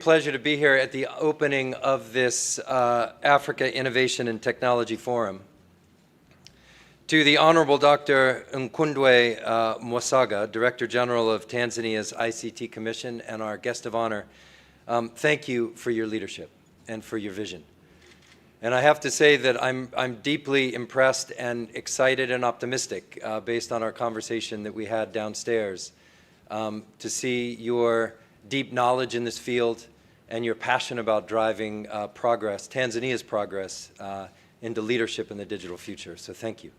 Pleasure to be here at the opening of this Africa Innovation and Technology Forum. To the Honorable Dr. Nkundwe Mwasaga, Director General of Tanzania's ICT Commission, and our guest of honor, thank you for your leadership and for your vision. And I have to say that I'm deeply impressed and excited and optimistic based on our conversation that we had downstairs to see your deep knowledge in this field and your passion about driving progress, Tanzania's progress, into leadership in the digital future. So thank you.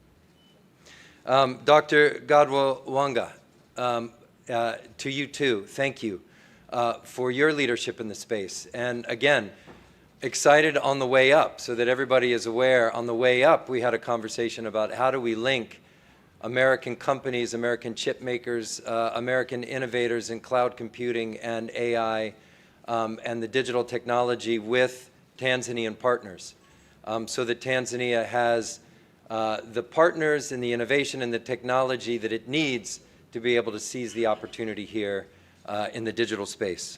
Dr. Godwawanga, to you too, thank you for your leadership in the space. And again, excited on the way up, so that everybody is aware, on the way up we had a conversation about how do we link American companies, American chip makers, American innovators in cloud computing and AI, and the digital technology with Tanzanian partners, so that Tanzania has the partners and the innovation and the technology that it needs to be able to seize the opportunity here in the digital space.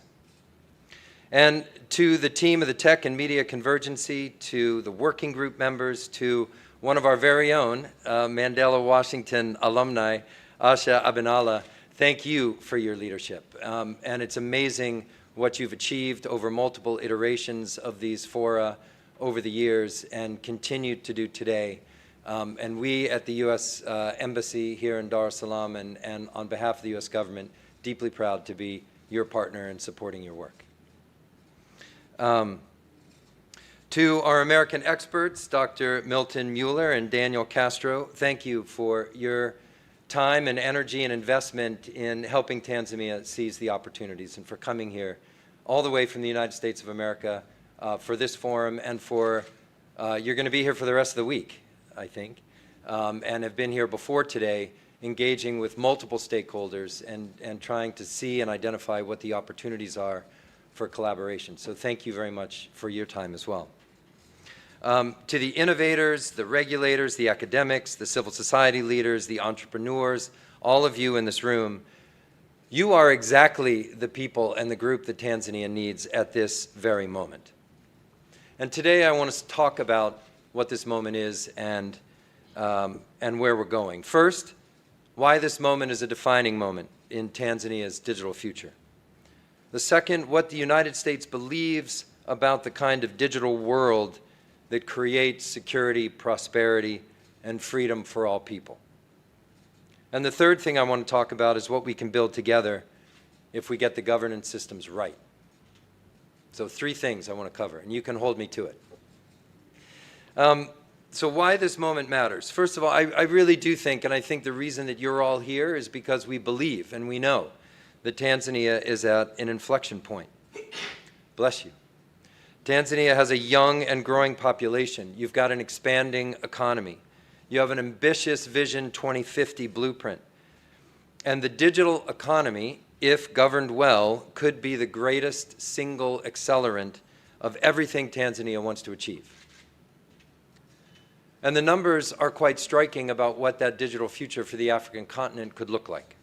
And to the team of the Tech and Media Convergency, to the working group members, to one of our very own Mandela Washington alumni, Asha Abinala, thank you for your leadership. And it's amazing what you've achieved over multiple iterations of these fora over the years and continue to do today. And we at the U.S. Embassy here in Dar es Salaam and on behalf of the U.S. government, deeply proud to be your partner in supporting your work. To our American experts, Dr. Milton Mueller and Daniel Castro, thank you for your time and energy and investment in helping Tanzania seize the opportunities and for coming here all the way from the United States of America for this forum and for, you're going to be here for the rest of the week, I think, and have been here before today engaging with multiple stakeholders and trying to see and identify what the opportunities are for collaboration. So thank you very much for your time as well. To the innovators, the regulators, the academics, the civil society leaders, the entrepreneurs, all of you in this room, you are exactly the people and the group that Tanzania needs at this very moment. And today I want to talk about what this moment is and where we're going. First, why this moment is a defining moment in Tanzania's digital future. The second, what the United States believes about the kind of digital world that creates security, prosperity, and freedom for all people. And the third thing I want to talk about is what we can build together if we get the governance systems right. So 3 things I want to cover, and you can hold me to it. So why this moment matters. First of all, I really do think, and I think the reason that you're all here is because we believe and we know that Tanzania is at an inflection point. Bless you. Tanzania has a young and growing population. You've got an expanding economy. You have an ambitious Vision 2050 blueprint. And the digital economy, if governed well, could be the greatest single accelerant of everything Tanzania wants to achieve. And the numbers are quite striking about what that digital future for the African continent could look like.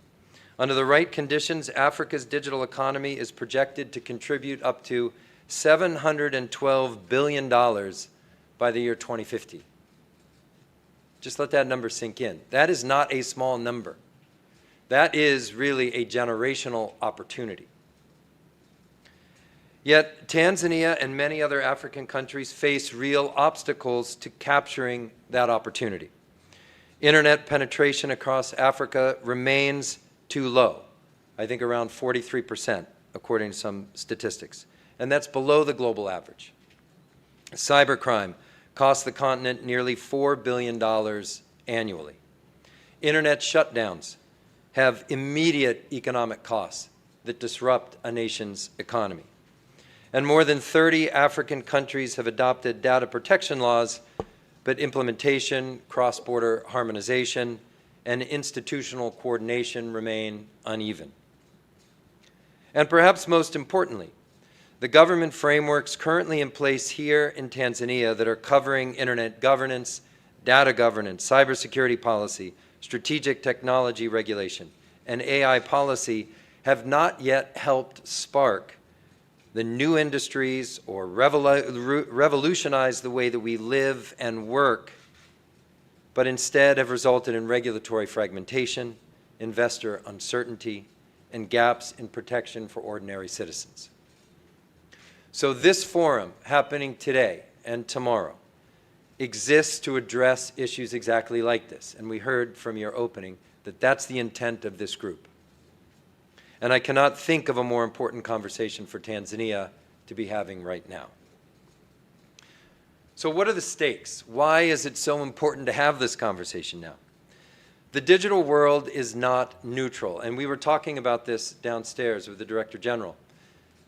Under the right conditions, Africa's digital economy is projected to contribute up to $712 billion by the year 2050. Just let that number sink in. That is not a small number. That is really a generational opportunity. Yet Tanzania and many other African countries face real obstacles to capturing that opportunity. Internet penetration across Africa remains too low, I think around 43%, according to some statistics. And that's below the global average. Cybercrime costs the continent nearly $4 billion annually. Internet shutdowns have immediate economic costs that disrupt a nation's economy. And more than 30 African countries have adopted data protection laws, but implementation, cross-border harmonization, and institutional coordination remain uneven. And perhaps most importantly, the government frameworks currently in place here in Tanzania that are covering internet governance, data governance, cybersecurity policy, strategic technology regulation, and AI policy have not yet helped spark the new industries or revolutionize the way that we live and work, but instead have resulted in regulatory fragmentation, investor uncertainty, and gaps in protection for ordinary citizens. So this forum, happening today and tomorrow, exists to address issues exactly like this. And we heard from your opening that that's the intent of this group. And I cannot think of a more important conversation for Tanzania to be having right now. So what are the stakes? Why is it so important to have this conversation now? The digital world is not neutral, and we were talking about this downstairs with the Director General.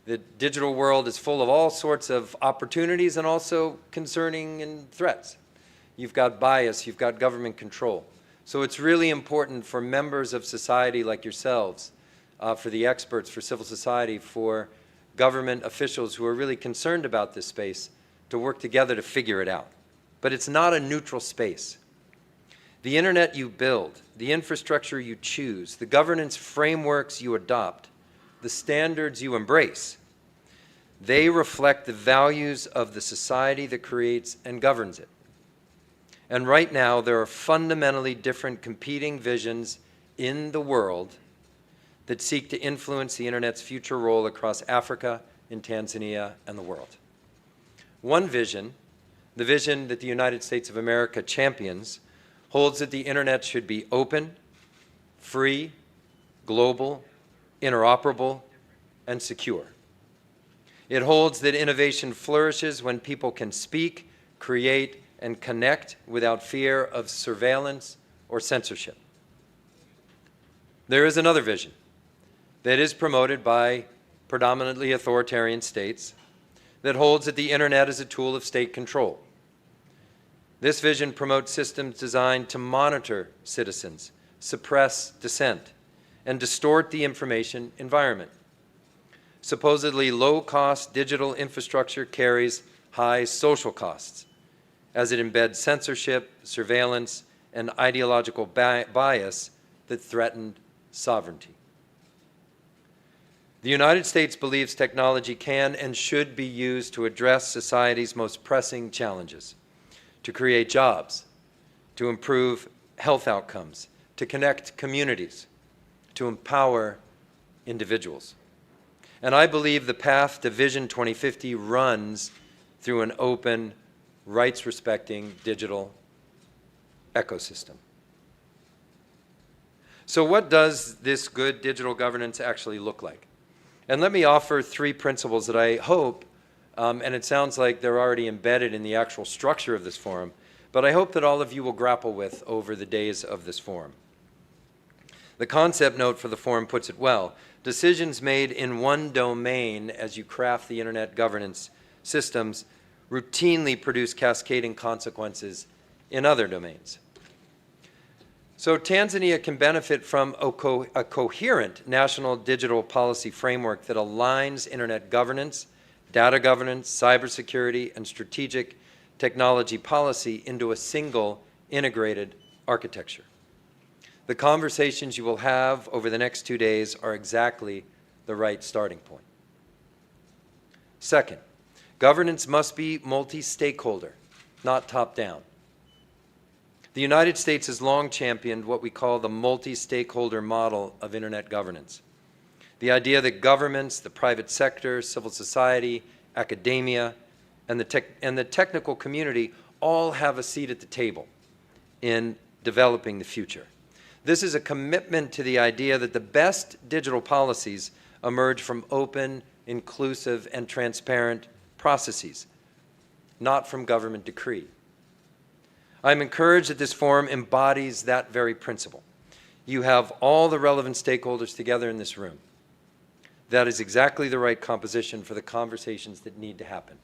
The digital world is full of all sorts of opportunities and also concerning and threats. You've got bias, you've got government control. So it's really important for members of society like yourselves, for the experts, for civil society, for government officials who are really concerned about this space to work together to figure it out. But it's not a neutral space. The internet you build, the infrastructure you choose, the governance frameworks you adopt, the standards you embrace, they reflect the values of the society that creates and governs it. And right now, there are fundamentally different competing visions in the world that seek to influence the internet's future role across Africa, in Tanzania, and the world. One vision, the vision that the United States of America champions, holds that the internet should be open, free, global, interoperable, and secure. It holds that innovation flourishes when people can speak, create, and connect without fear of surveillance or censorship. There is another vision that is promoted by predominantly authoritarian states that holds that the internet is a tool of state control. This vision promotes systems designed to monitor citizens, suppress dissent, and distort the information environment. Supposedly low-cost digital infrastructure carries high social costs as it embeds censorship, surveillance, and ideological bias that threaten sovereignty. The United States believes technology can and should be used to address society's most pressing challenges, to create jobs, to improve health outcomes, to connect communities, to empower individuals. And I believe the path to Vision 2050 runs through an open, rights-respecting digital ecosystem. So what does this good digital governance actually look like? And let me offer 3 principles that I hope, and it sounds like they're already embedded in the actual structure of this forum, but I hope that all of you will grapple with over the days of this forum. The concept note for the forum puts it well. Decisions made in one domain as you craft the internet governance systems routinely produce cascading consequences in other domains. So Tanzania can benefit from a coherent national digital policy framework that aligns internet governance, data governance, cybersecurity, and strategic technology policy into a single integrated architecture. The conversations you will have over the next 2 days are exactly the right starting point. Second, governance must be multi-stakeholder, not top-down. The United States has long championed what we call the multi-stakeholder model of internet governance. The idea that governments, the private sector, civil society, academia, and the technical community all have a seat at the table in developing the future. This is a commitment to the idea that the best digital policies emerge from open, inclusive, and transparent processes, not from government decree. I'm encouraged that this forum embodies that very principle. You have all the relevant stakeholders together in this room. That is exactly the right composition for the conversations that need to happen.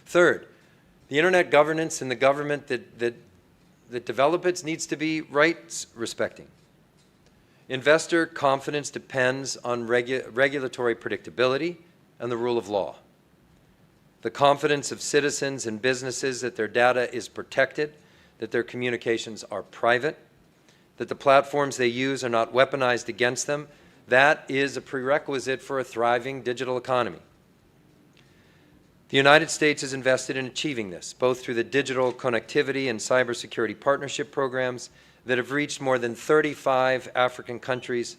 Third, the internet governance and the government that develop it needs to be rights respecting. Investor confidence depends on regulatory predictability and the rule of law. The confidence of citizens and businesses that their data is protected, that their communications are private, that the platforms they use are not weaponized against them, That is a prerequisite for a thriving digital economy. The United States is invested in achieving this, both through the digital connectivity and cybersecurity partnership programs that have reached more than 35 African countries,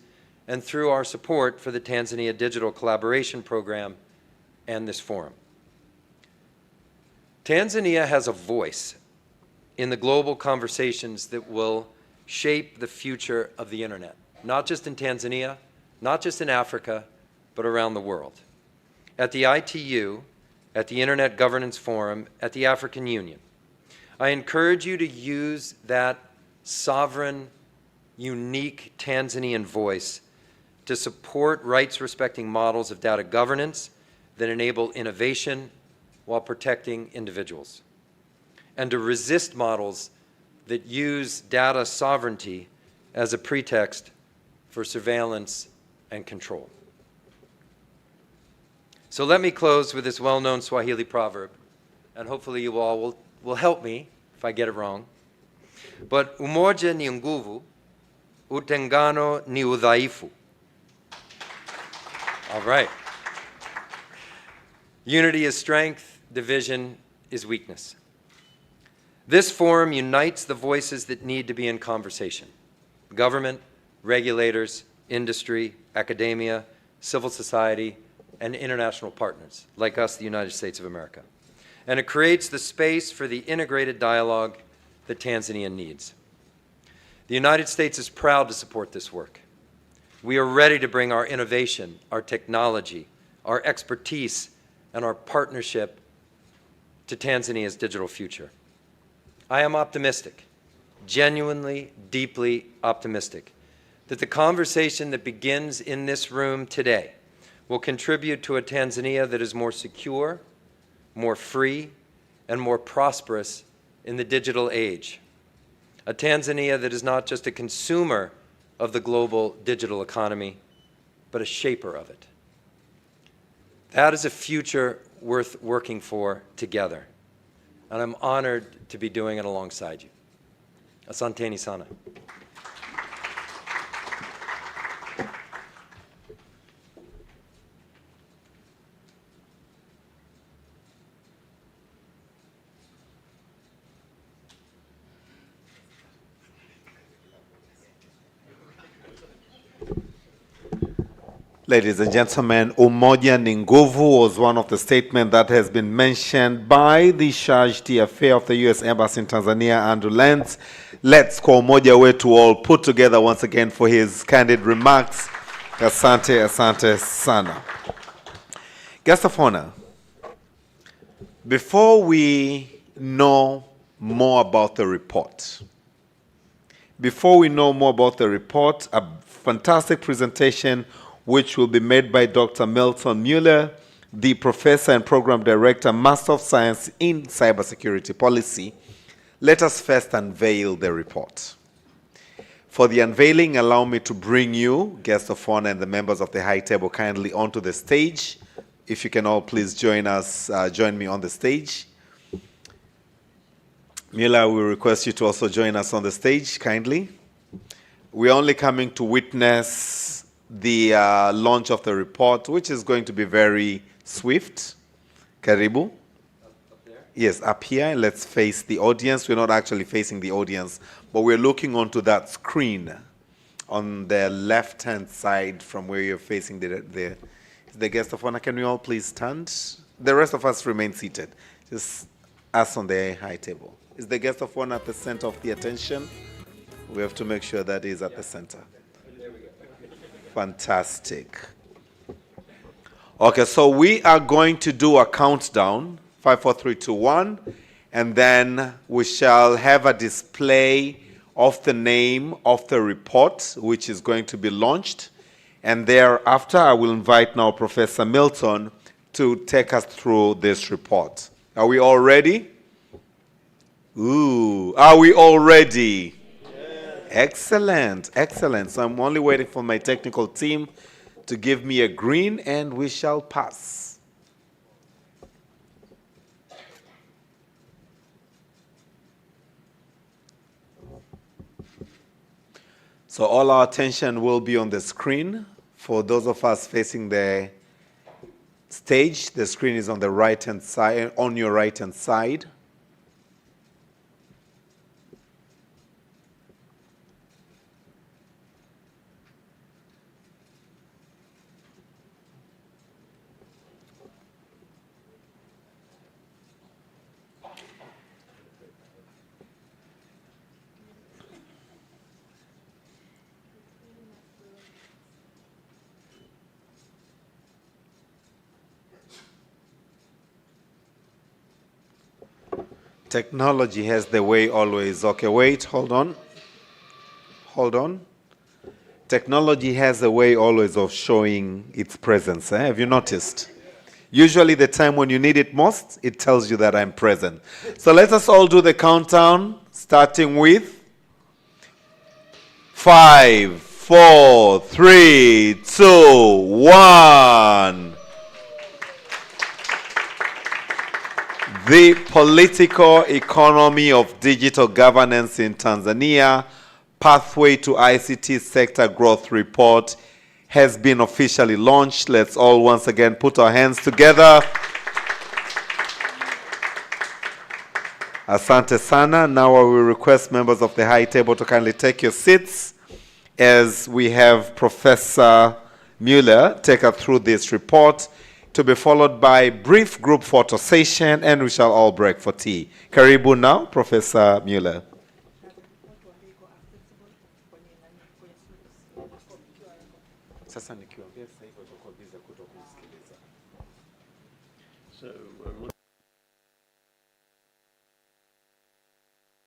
and through our support for the Tanzania Digital Collaboration Program and this forum. Tanzania has a voice in the global conversations that will shape the future of the internet, not just in Tanzania, not just in Africa, but around the world. At the ITU, at the Internet Governance Forum, at the African Union, I encourage you to use that sovereign, unique Tanzanian voice to support rights-respecting models of data governance that enable innovation while protecting individuals, and to resist models that use data sovereignty as a pretext for surveillance and control. So let me close with this well-known Swahili proverb, and hopefully you all will help me if I get it wrong. But umoja ni nguvu, utengano ni udhaifu. All right. Unity is strength, division is weakness. This forum unites the voices that need to be in conversation: government, regulators, industry, academia, civil society, and international partners, like us, the United States of America. And it creates the space for the integrated dialogue that Tanzania needs. The United States is proud to support this work. We are ready to bring our innovation, our technology, our expertise, and our partnership to Tanzania's digital future. I am optimistic, genuinely, deeply optimistic, that the conversation that begins in this room today will contribute to a Tanzania that is more secure, more free, and more prosperous in the digital age. A Tanzania that is not just a consumer of the global digital economy, but a shaper of it. That is a future worth working for together. And I'm honored to be doing it alongside you. Asanteni sana. Ladies and gentlemen, umoja ni nguvu was one of the statements that has been mentioned by the Chargé Affair of the U.S. Embassy in Tanzania, Andrew Lentz. Let's kwa umoja wetu all put together once again for his candid remarks. Asante, asante sana. Guest of honor, before we know more about the report, a fantastic presentation which will be made by Dr. Milton Mueller, the Professor and Program Director, Master of Science in Cybersecurity Policy. Let us first unveil the report. For the unveiling, allow me to bring you, guests of honor and the members of the high table, kindly onto the stage. If you can all please join me on the stage. Mueller, we request you to also join us on the stage, kindly. We're only coming to witness the launch of the report, which is going to be very swift. Karibu. Up there? Yes, up here. Let's face the audience. We're not actually facing the audience, but we're looking onto that screen on the left-hand side from where you're facing the guest of honor. Can we all please stand? The rest of us remain seated. Just us on the high table. Is the guest of honor at the center of the attention? We have to make sure that is at the center. Fantastic. Okay, so we are going to do a countdown, 5, 4, 3, 2, 1, and then we shall have a display of the name of the report, which is going to be launched. And thereafter, I will invite now Professor Milton to take us through this report. Are we all ready? Ooh, are we all ready? Excellent, excellent. So I'm only waiting for my technical team to give me a green and we shall pass. So all our attention will be on the screen For those of us facing the stage, the screen is on the right-hand side, on your right-hand side. Technology has the way always. Okay, wait, hold on. Hold on. Technology has a way always of showing its presence. Have you noticed? Usually the time when you need it most, it tells you that I'm present. So let us all do the countdown, starting with 5, 4, 3, 2, 1. The Political Economy of Digital Governance in Tanzania, Pathway to ICT Sector Growth Report has been officially launched. Let's all once again put our hands together. Asante sana. Now I will request members of the high table to kindly take your seats as we have Professor Mueller take us through this report, to be followed by brief group photo session, and we shall all break for tea. Karibu now, Professor Mueller. So